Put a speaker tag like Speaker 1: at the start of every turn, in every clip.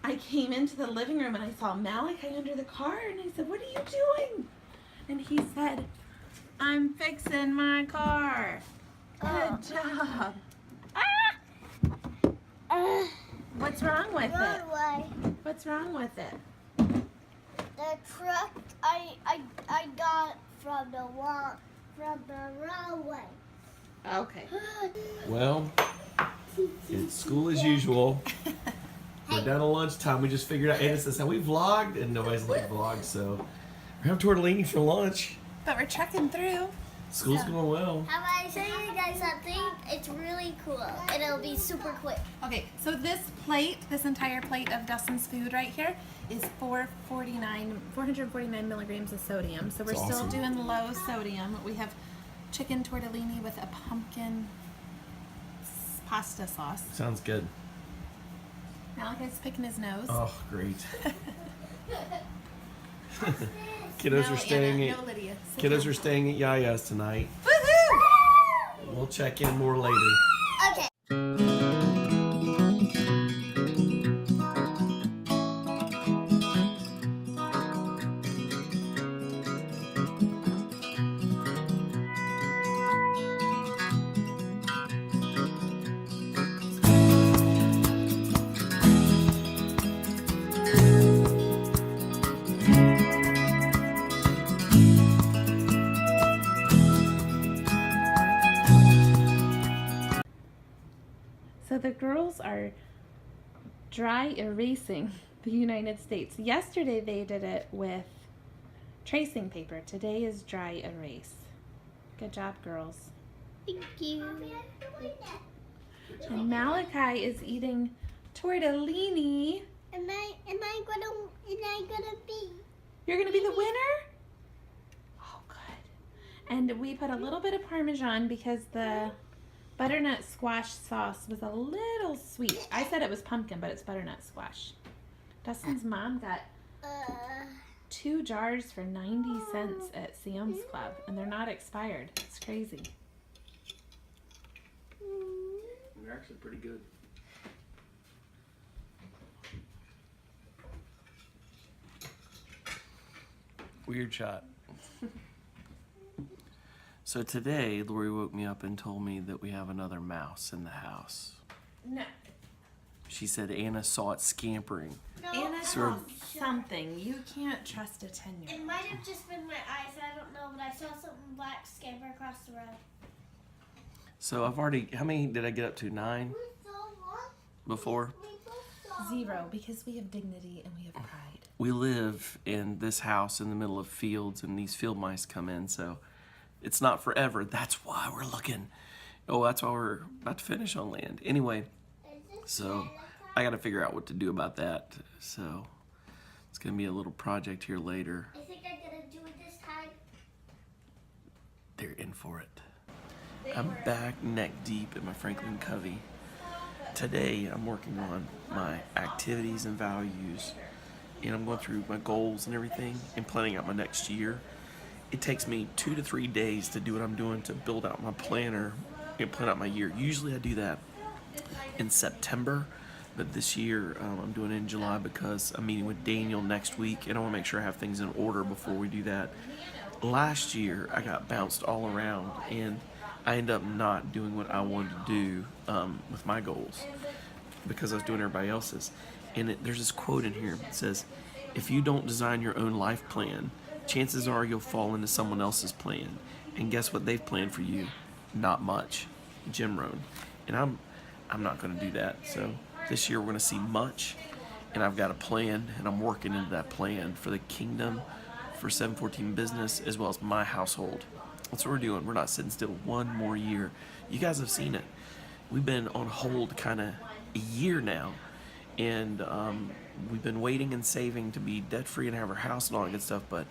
Speaker 1: I came into the living room and I saw Malachi under the car and I said, "What are you doing?" And he said, "I'm fixing my car." Good job. What's wrong with it? What's wrong with it?
Speaker 2: The truck I got from the railway.
Speaker 1: Okay.
Speaker 3: Well, it's school as usual. We're down to lunchtime. We just figured out, Anna says, "Have we vlogged?" And nobody's like vlogged, so we're having tortellini for lunch.
Speaker 1: But we're trekking through.
Speaker 3: School's going well.
Speaker 2: How about I show you guys something? It's really cool and it'll be super quick.
Speaker 1: Okay, so this entire plate of Dustin's food right here is 449 milligrams of sodium. So we're
Speaker 3: That's
Speaker 1: still
Speaker 3: awesome.
Speaker 1: doing low sodium. We have chicken tortellini with a pumpkin pasta sauce.
Speaker 3: Sounds good.
Speaker 1: Malachi's picking his nose.
Speaker 3: Oh, great. Kiddos are staying at
Speaker 1: Lydia.
Speaker 3: Kiddos are staying at Yaya's tonight.
Speaker 1: Woohoo!
Speaker 3: We'll check in more later.
Speaker 2: Okay.
Speaker 1: So the girls are dry erasing the United States. Yesterday they did it with tracing paper. Today is dry erase. Good job, girls.
Speaker 2: Thank you.
Speaker 1: And Malachi is eating tortellini.
Speaker 2: Am I gonna be?
Speaker 1: You're gonna be the winner? Oh, good. And we put a little bit of Parmesan because the butternut squash sauce was a little sweet. I said it was pumpkin, but it's butternut squash. Dustin's mom got 2 jars for 90 cents at Sam's Club, and they're not expired. It's crazy.
Speaker 3: They're actually pretty good. Weird shot. So today, Lori woke me up and told me that we have another mouse in the house.
Speaker 1: No.
Speaker 3: She said Anna saw it scampering.
Speaker 1: Anna
Speaker 3: So-
Speaker 1: saw something. You can't trust a
Speaker 2: It
Speaker 1: 10-year-old.
Speaker 2: might have just been my eyes. I don't know, but I saw something black scamper across the road.
Speaker 3: So I've already, how many did I get up to? 9 before?
Speaker 1: 0, because we have dignity and we have pride.
Speaker 3: We live in this house in the middle of fields, and these field mice come in, so it's not forever. That's why we're looking. Oh, that's why we're about to finish on land. Anyway, so I got to figure out what to do about that. So it's going to be a little project here later.
Speaker 2: I think I'm gonna do it this time.
Speaker 3: They're in for it. I'm back neck deep in my Franklin Covey. Today I'm working on my activities and values, and I'm going through my goals and everything and planning out my next year. It takes me 2 to 3 days to do what I'm doing to build out my planner and plan out my year. Usually I do that in September, but this year I'm doing it in July because I'm meeting with Daniel next week, and I want to make sure I have things in order before we do that. Last year I got bounced all around, and I ended up not doing what I wanted to do with my goals because I was doing everybody else's. And there's this quote in here that says, "If you don't design your own life plan, chances are you'll fall into someone else's plan. And guess what they've planned for you? Not much." Jim Rohn. And I'm not going to do that. So this year we're going to see much, and I've got a plan, and I'm working into that plan for the kingdom, for 714 business, as well as my household. That's what we're doing. We're not sitting still one more year. You guys have seen it. We've been on hold kind of a year now, and we've been waiting and saving to be debt-free and have our house and all that good stuff, but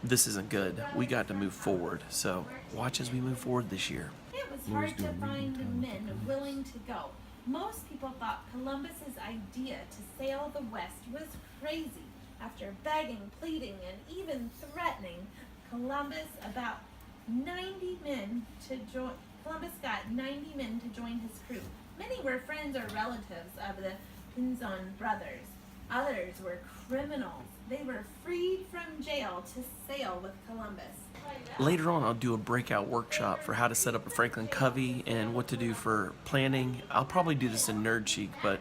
Speaker 3: this isn't good. We got to move forward. So watch as we move forward this year.
Speaker 1: It was hard to find men willing to go. Most people thought Columbus's idea to sail the West was crazy. After begging, pleading, and even threatening, Columbus got 90 men to join his crew. Many were friends or relatives of the His own brothers. Others were criminals. They were freed from jail to sail with Columbus.
Speaker 3: Later on, I'll do a breakout workshop for how to set up a Franklin Covey and what to do for planning. I'll probably do this in Nerd Chic, but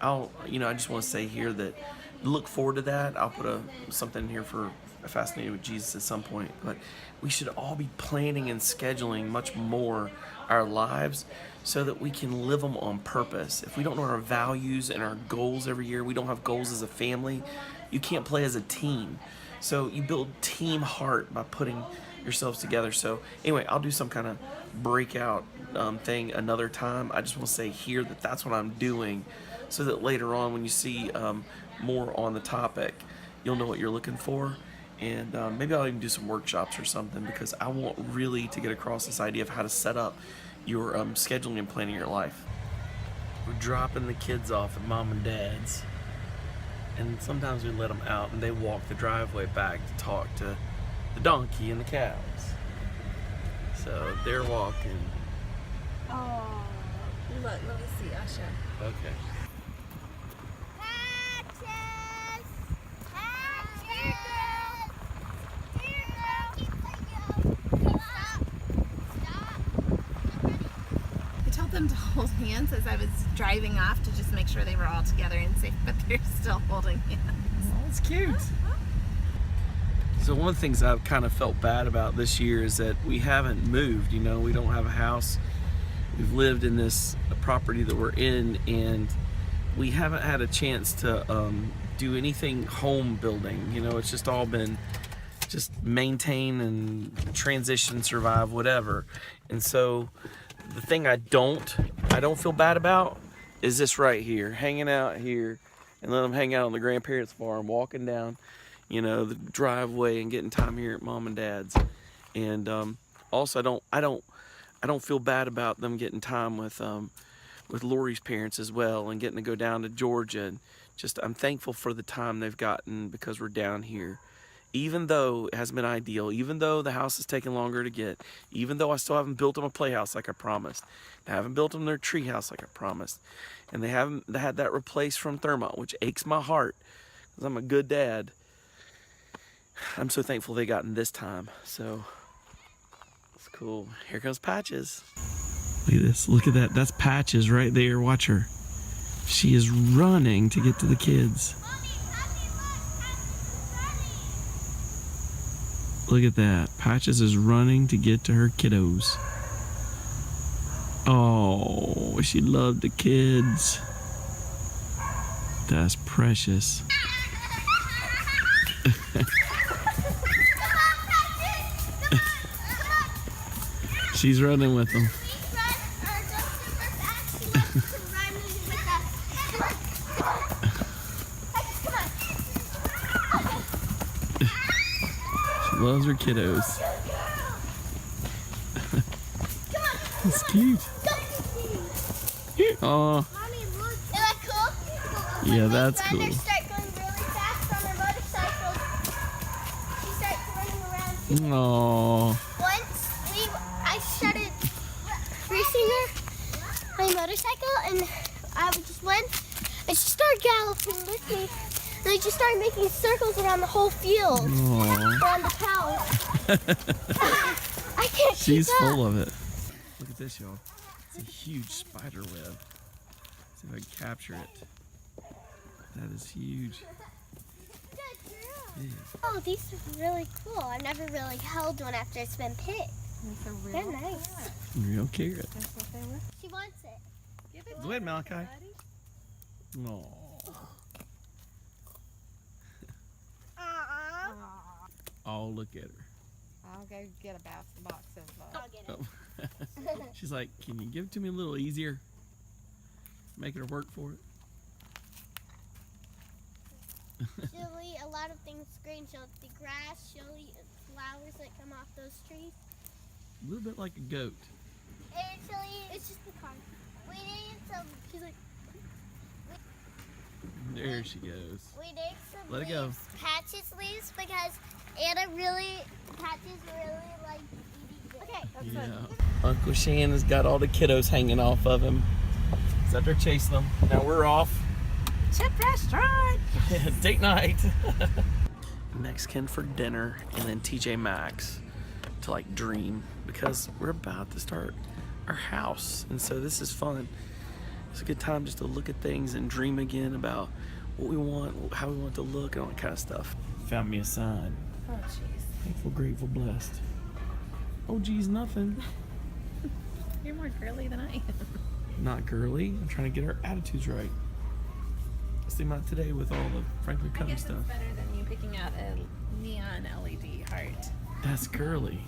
Speaker 3: I just want to say here that look forward to that. I'll put something in here for Fascinated with Jesus at some point, but we should all be planning and scheduling much more our lives so that we can live them on purpose. If we don't know our values and our goals every year, we don't have goals as a family, you can't play as a team. So you build team heart by putting yourselves together. So anyway, I'll do some kind of breakout thing another time. I just want to say here that that's what I'm doing so that later on when you see more on the topic, you'll know what you're looking for. And maybe I'll even do some workshops or something, because I want really to get across this idea of how to set up your scheduling and planning your life. We're dropping the kids off at Mom and Dad's, and sometimes we let them out and they walk the driveway back to talk to the donkey and the cows. So they're walking.
Speaker 1: Oh, look, let me see. I'll show.
Speaker 3: Okay.
Speaker 1: Them to hold hands as I was driving off to just make sure they were all together and safe, but they're still holding hands.
Speaker 3: Oh, that's cute. So one of the things I've kind of felt bad about this year is that we haven't moved. We don't have a house. We've lived in this property that we're in, and we haven't had a chance to do anything home building. It's just all been just maintain and transition, survive, whatever. And so the thing I don't feel bad about is this right here, hanging out here and let them hang out on the grandparents' farm, walking down, the driveway and getting time here at Mom and Dad's. And also I don't feel bad about them getting time with Lori's parents as well, and getting to go down to Georgia. And just I'm thankful for the time they've gotten because we're down here. Even though it hasn't been ideal, even though the house has taken longer to get, even though I still haven't built them a playhouse like I promised, I haven't built them their tree house like I promised, and they haven't had that replaced from Thermont, which aches my heart because I'm a good dad. I'm so thankful they got in this time. So it's cool. Here comes Patches. Look at this. Look at that. That's Patches right there. Watch her. She is running to get to the kids. Look at that. Patches is running to get to her kiddos. Oh, she loved the kids. That's precious. She's running with them. Loves her kiddos. It's cute. Oh.
Speaker 2: Is that cool?
Speaker 3: Yeah, that's cool.
Speaker 2: Start going really fast on her motorcycle. She starts running around.
Speaker 3: Oh.
Speaker 2: Once I started racing her on my motorcycle, and I just went, and she started galloping with me. And I just started making circles around the whole field.
Speaker 3: Aww.
Speaker 2: Around the cows. I can't
Speaker 3: She's
Speaker 2: keep up.
Speaker 3: full of it. Look at this, y'all. It's a huge spider web. See if I can capture it. That is huge. Yeah.
Speaker 2: Oh, these are really cool. I've never really held one after it's been picked. They're nice.
Speaker 3: Real carrot.
Speaker 2: She wants it.
Speaker 1: Give it
Speaker 3: Go ahead, Malachi. Aww. Oh, look at her.
Speaker 4: I'll go get a box of.
Speaker 2: I'll get it.
Speaker 3: She's like, can you give it to me a little easier? Making her work for it.
Speaker 2: She'll eat a lot of things green. She'll eat the grass. She'll eat flowers that come off those trees.
Speaker 3: A little bit like a goat.
Speaker 2: And she'll eat. It's just the car. We need some. She's like.
Speaker 3: There she goes.
Speaker 2: We need some
Speaker 3: Let it
Speaker 2: leaves,
Speaker 3: go.
Speaker 2: Patches leaves, because Patches really like eating. Okay, that's
Speaker 3: Yeah. Uncle Shannon's got all the kiddos hanging off of him. He's out there chasing them. Now we're off.
Speaker 1: chip restaurant.
Speaker 3: Date night. Mexican for dinner, and then TJ Maxx to like dream, because we're about to start our house, and so this is fun. It's a good time just to look at things and dream again about what we want, how we want to look, and all that kind of stuff. Found me a sign.
Speaker 1: Oh, jeez.
Speaker 3: Thankful, grateful, blessed. Oh, geez, nothing.
Speaker 1: You're more girly than I am.
Speaker 3: Not girly. I'm trying to get our attitudes right. Let's think about today with all the Franklin
Speaker 1: I
Speaker 3: Covey
Speaker 1: guess
Speaker 3: stuff.
Speaker 1: it's better than you picking out a neon LED heart.
Speaker 3: That's girly.